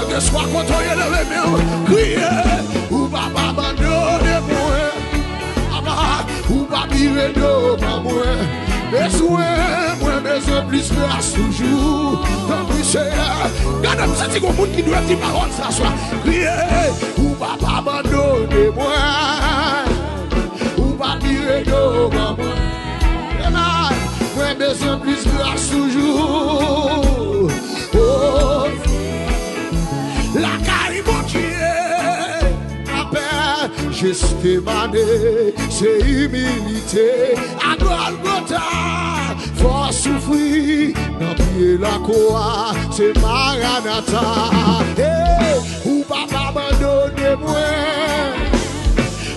que soit quand on est levé, criez, ou pas abandonner moi, ou pas virer devant moi. Besoin plus grâce toujours. Tant pis, Seigneur. Regardez, c'est un monde qui doit dire parole ça soit. Criez, ou pas abandonner moi, ou pas virer devant moi. Moi besoin plus grâce toujours. Oh, la caille mon Dieu, appelle Gethsémané, c'est humilité. À Golgotha, faut souffrir, dans pied la croix, c'est Maranatha. Hey, ou pas abandonner moi,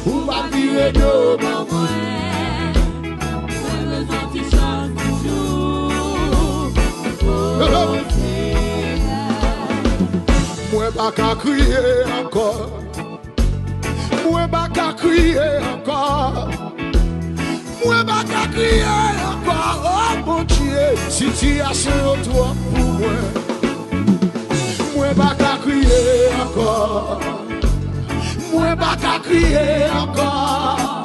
ou pas virer devant moi. Moi pas qu'à crier encore. Moi pas qu'à crier encore. Moi pas qu'à crier encore. Oh mon Dieu, situation toi pour moi. Moi pas qu'à crier encore. Moi pas qu'à crier encore.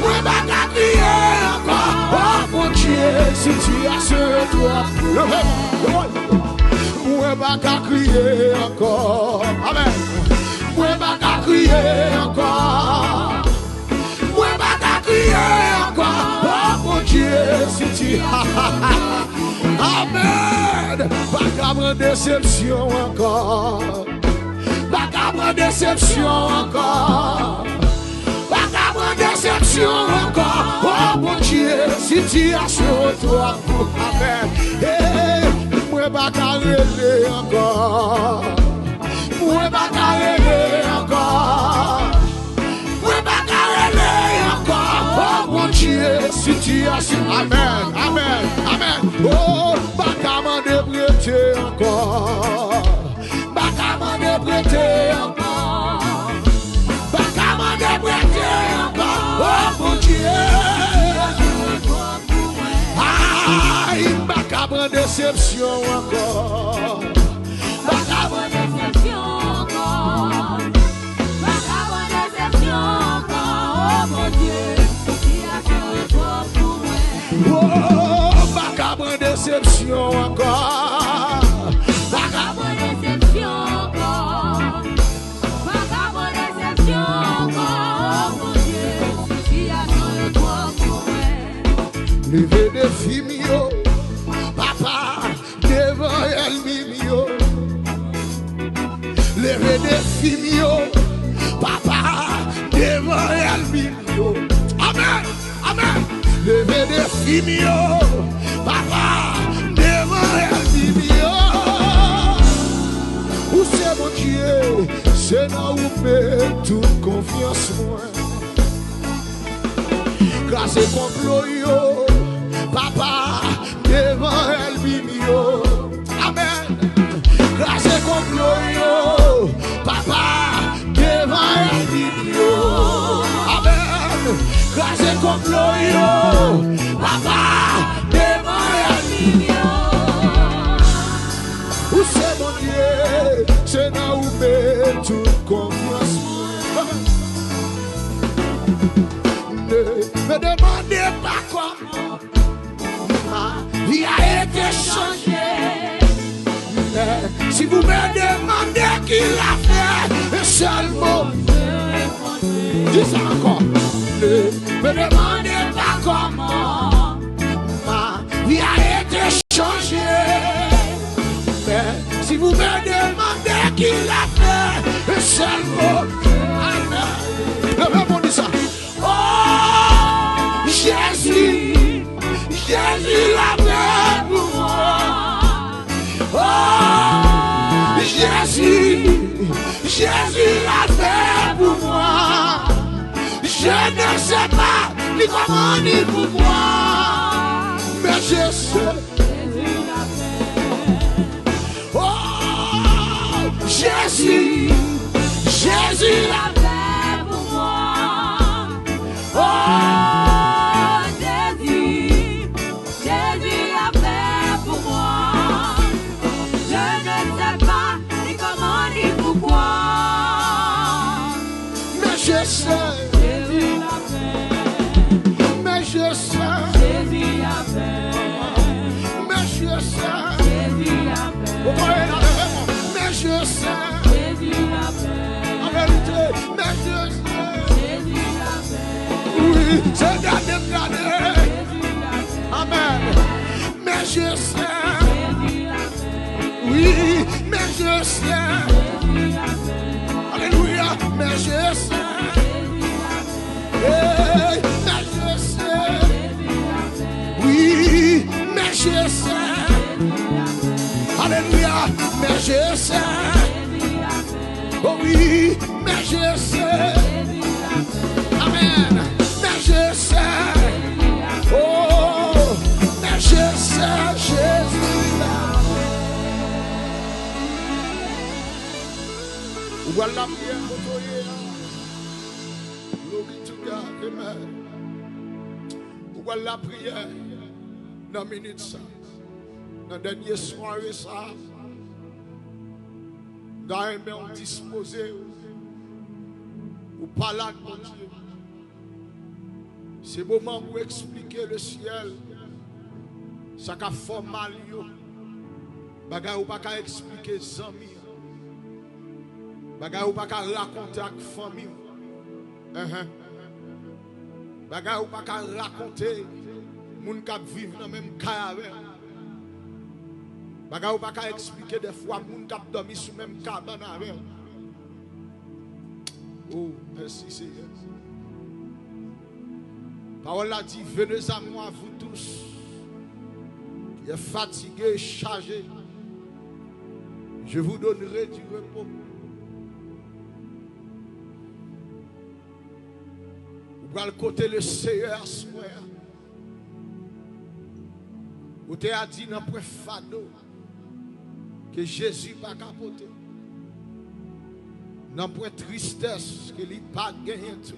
Moi pas qu'à crier encore. Oh mon Dieu, situation toi pour moi. Moi pas qu'à crier encore. Amen. Moi pas qu'à crier encore. Moi pas qu'à crier encore. Oh mon Dieu, si tu Amen. Pas qu'à prendre déception encore. Pas qu'à prendre déception encore. Pas qu'à prendre déception encore. Oh mon Dieu, situation toi pour Amen. Hey. Moi pas carré encore. Moi pas carré encore. Moi pas carré encore. Oh mon Dieu, situation. Amen, amen, amen. Oh, pas qu'à m'en prêter encore. Pas qu'à m'en prêter encore. Pas qu'à m'en prêter encore. Oh mon Dieu. Pas qu'à prendre déception encore. Pas qu'à prendre déception encore. Pas qu'à prendre déception encore. Oh mon Dieu, situation est trop pour moi. Oh, pas qu'à prendre déception encore. Pas qu'à prendre déception encore. Pas qu'à prendre déception encore. Oh mon Dieu, situation est trop pour moi. Levez des filles mio. Papa, devant elle mio, levez des filles mio. Papa, devant elle mio. Amen, amen. Levez des filles mio. Papa, devant elle mio. Où c'est mon Dieu, c'est là où met toute confiance moi. Grâce et complot yo, papa. Devant elle mimio, amen. Grâce et complot, papa. Devant elle mimio, amen. Grâce et complot, papa. Devant elle mimio. Où c'est mon Dieu, c'est là où met toute confiance. Ne me demandez pas comment. Ma vie a été changée. Si vous me demandez qui l'a fait, un seul mot, dis ça encore. Ne me demandez pas comment. Ma vie a été changée. Mais si vous me demandez qui l'a fait, un seul mot, amen. Le même dit ça. Oh, Jésus. Jésus l'a fait pour moi. Oh, Jésus l'a fait pour moi. Je ne sais pas ni comment ni pourquoi, mais je sais. Jésus l'a fait. Oh, Jésus l'a fait pour moi. Oh, Jésus l'a fait pour moi. Je ne sais pas ni comment. sais, mais je sais, mais je sais, mais je sais, en vérité, mais je sais, oui, c'est gardé. Amen. Mais je sais, oui, mais je sais, alléluia, mais je sais, hey, mais je sais, oui, mais je sais, alléluia, mais je sais, oh oui, mais je sais, amen, mais je sais, oh, mais je sais, Jésus là. Voilà bien, glory to God, amen. Voilà prière dans minute ça, dans dernier soirée ça, dans un même disposé, ou pas là de mon Dieu. C'est le moment pour expliquer le ciel, ça qu'a fait mal yo, bagay ou pas qu'à expliquer zami. Bagay ou pas qu'à raconter avec famille. Bagay ou pas qu'à raconter moun k'ap vivre dans même cas avec. Bagay ou pas qu'à expliquer des fois moun k'ap dormi sous même cabane avec. Oh, merci Seigneur. Parole a dit, venez à moi vous tous qui êtes fatigués et chargés. Je vous donnerai du repos. Vous allez côté le Seigneur soir. Vous t'avez dit dans le fado que Jésus n'a pas capoté. Dans le tristesse qu'il n'a pas gagné tout.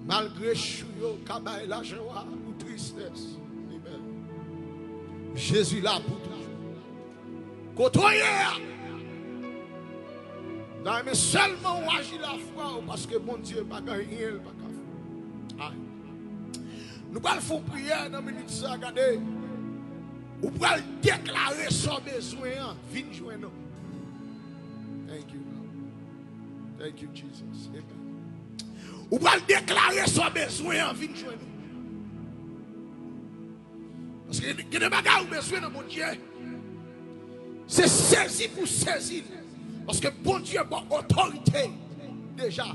Malgré chouyo, kabaye la joie ou tristesse. Amen. Jésus là pour toujours. Côtoyer. Non, mais seulement on agit la foi parce que mon Dieu n'a pas gagné. Nous allons faire prière dans la minute ça, regardez. Nous allons déclarer son besoin. Viens joindre nous. Thank you. Thank you, Jesus. Amen. Ou va déclarer son besoin en vie de joindre. Parce que il y a des bagages où besoin de mon Dieu. C'est saisi pour saisir. Parce que bon Dieu a autorité déjà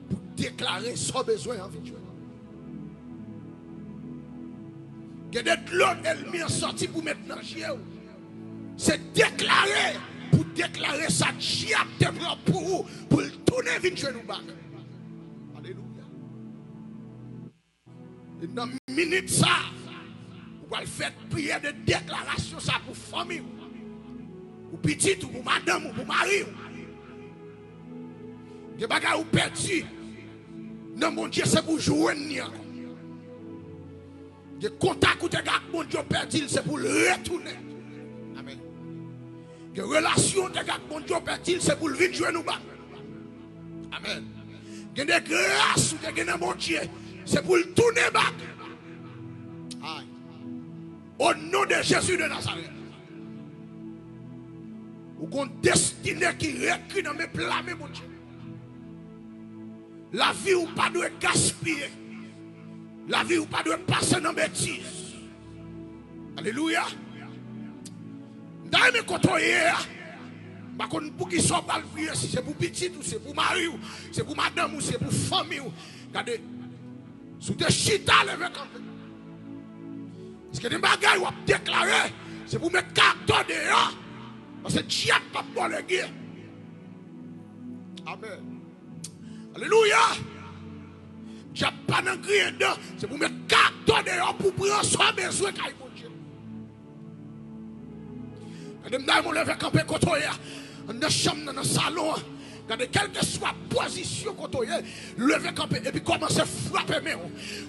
pour déclarer son besoin en vie de joindre. Il y a des clones ennemis sortis pour mettre dans le chien. C'est déclarer pour déclarer ça diable te prend pour vous pour le tourner vie de joindre. Et dans une minute ça, vous allez faire prière de déclaration ça pour famille, pour petit ou pour madame ou pour mari. Des bagages ou perdu. Non mon Dieu c'est pour jouer. Des contacts ou des gars mon Dieu perdu c'est pour le retourner. Amen. Des relations des gars mon Dieu perdu c'est pour le venir jouer nous bas. Amen. Des grâces ou des mon Dieu. C'est pour le tourner back. Aïe. Au nom de Jésus de Nazareth. Ou qu'on destinée qui récrit dans mes plans, mon Dieu. La vie ou pas doit gaspiller. La vie ou pas doit passer dans bêtises. Alléluia. Dans mes côtés, pour qui sont pas le prier, si c'est pour petit ou c'est pour mari ou c'est pour madame ou c'est pour famille. Regardez. Sous des chita levé campé. Parce que les bagages ont déclaré, c'est pour mettre carton dehors. Parce que Dieu n'a pas le guerre. Amen. Alléluia. Dieu n'a pas de guerre dedans. C'est pour mettre carton dehors pour prendre son besoin quand il faut Dieu. Quand les bagages ont levé campé, quand on est dans la chambre, dans le salon. Regardez, quelle que soit la position quand on est, levez campé et puis commencez à frapper main.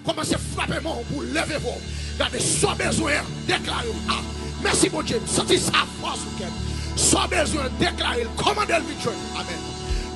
Commencez à frapper main pour lever vous. Regardez, sans besoin, déclarez. Ah, merci mon Dieu. Sentez sa force ou qu'elle. Sans besoin, déclarez. Commandez le victoire. Amen.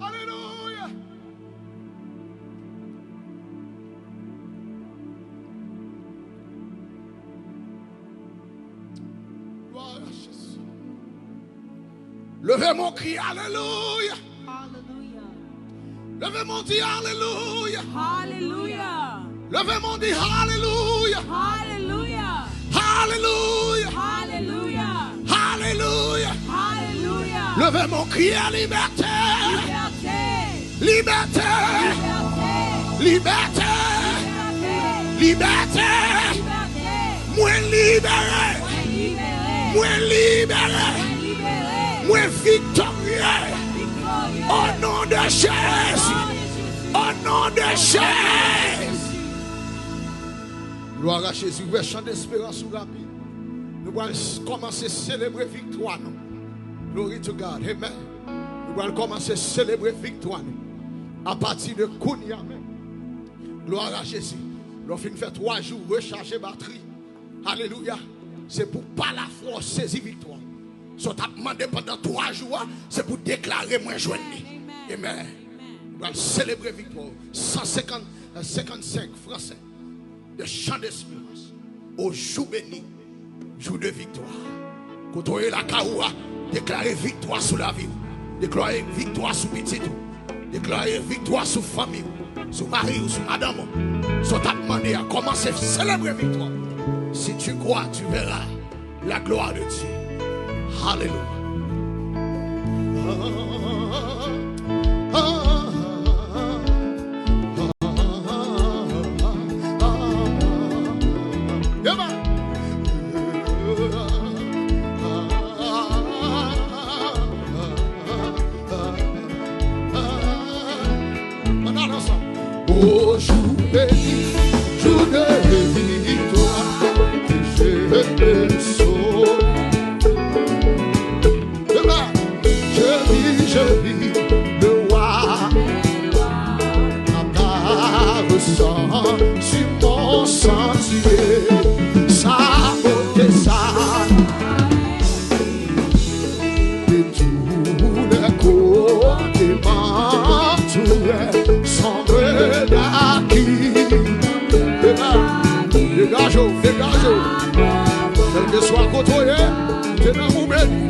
Alléluia. Levez mon cri, alléluia. Levez mon dit, alléluia. Hallelujah. Levez mon dit, alléluia. Hallelujah. Alléluia. Hallelujah. Alléluia. Hallelujah. Levez mon cri à liberté. Liberté. Liberté. Liberté. Liberté. Moins libéré. Moins libéré. Moins victorieux. Au nom de Jésus. Au nom de Jésus. Gloire à Jésus. Ouvrez chant d'espérance sous la vie. Nous allons commencer à célébrer victoire. Glory to God. Amen. Nous allons commencer à célébrer victoire. À partir de Kounia. Gloire à Jésus. Nous finissons faire 3 jours recharger batterie. Alléluia. C'est pour pas la foi saisir victoire. Si on t'a demandé pendant 3 jours, c'est pour déclarer moi joindre. Amen. Nous allons célébrer victoire. 155 français de chant d'espérance. Au jour béni, jour de victoire. Quand on est la Kaoua, déclarer victoire sur la vie. Déclarer victoire sur petit. Déclarer victoire sur famille. Sur mari ou sur madame. Si on t'a demandé à commencer à célébrer victoire. Si tu crois, tu verras la gloire de Dieu. Alléluia. Au jour béni, jour de victoire, que je te sauve. Je vis le roi, apparaît sur mon sentier, sa beauté, sa et tout le côté m'entoure, semble d'acquis. Dégagez, dégagez, quel que soit côtoyé, t'es dans mon béni.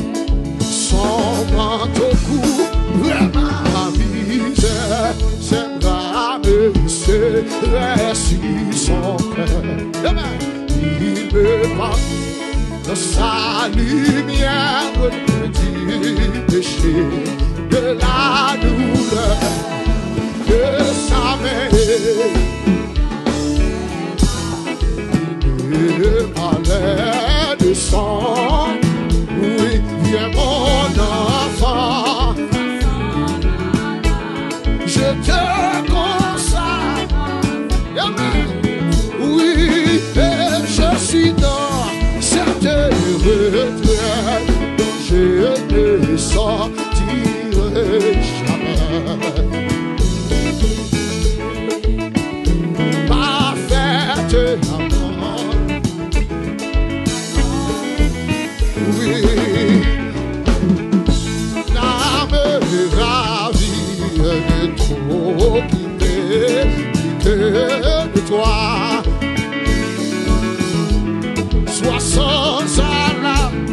Son manteau court, vraiment avisé, ses bras me serrent sur son cœur. Il me parle de sa lumière, du péché, de la douleur, de sa main. Il me parlait de son. Oui, viens mon enfant, je te consacre. Oui, et je suis dans cette retraite dont je ne sortirai jamais. Parfaite amour. Oui, l'âme ravie de trop quitter de toi. Sois sans alarme.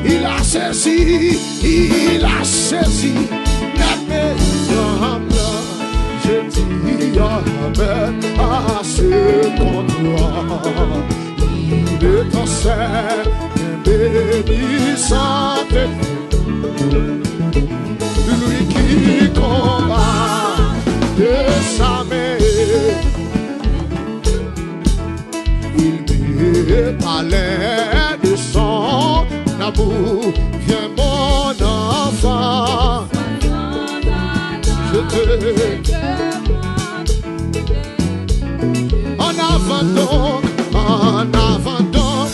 Il a saisi la maison. Je dis amen à ce contrat. Il est en scène bénissante. Lui qui combat de sa main. Il me parlait de son amour. Viens mon enfant, je te en avant donc,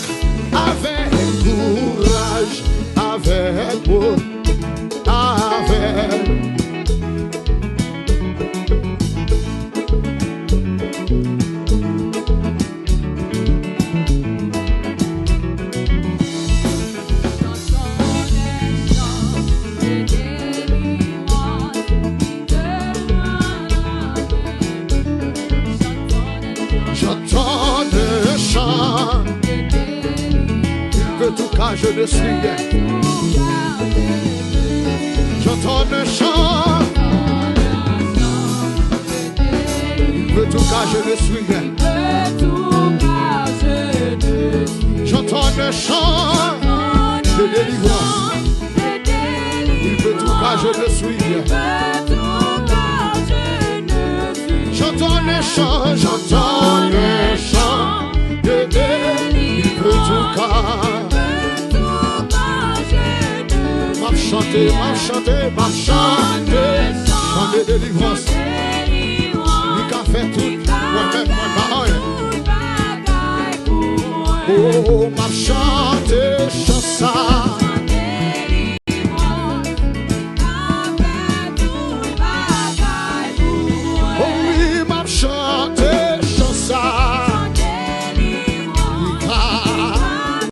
avec courage, avec beau, avec. J'entends le chant, que car je ne suis rien. J'entends un chant. Il veut tout car je ne suis rien. J'entends un chant de délivrance. Il veut tout car je ne suis rien. J'entends un chant de délivrance. Il veut tout car. M'a chanté, chant de délivrance. Il a fait tout, moi-même, moi parole. Oh, m'a chanté, chant ça.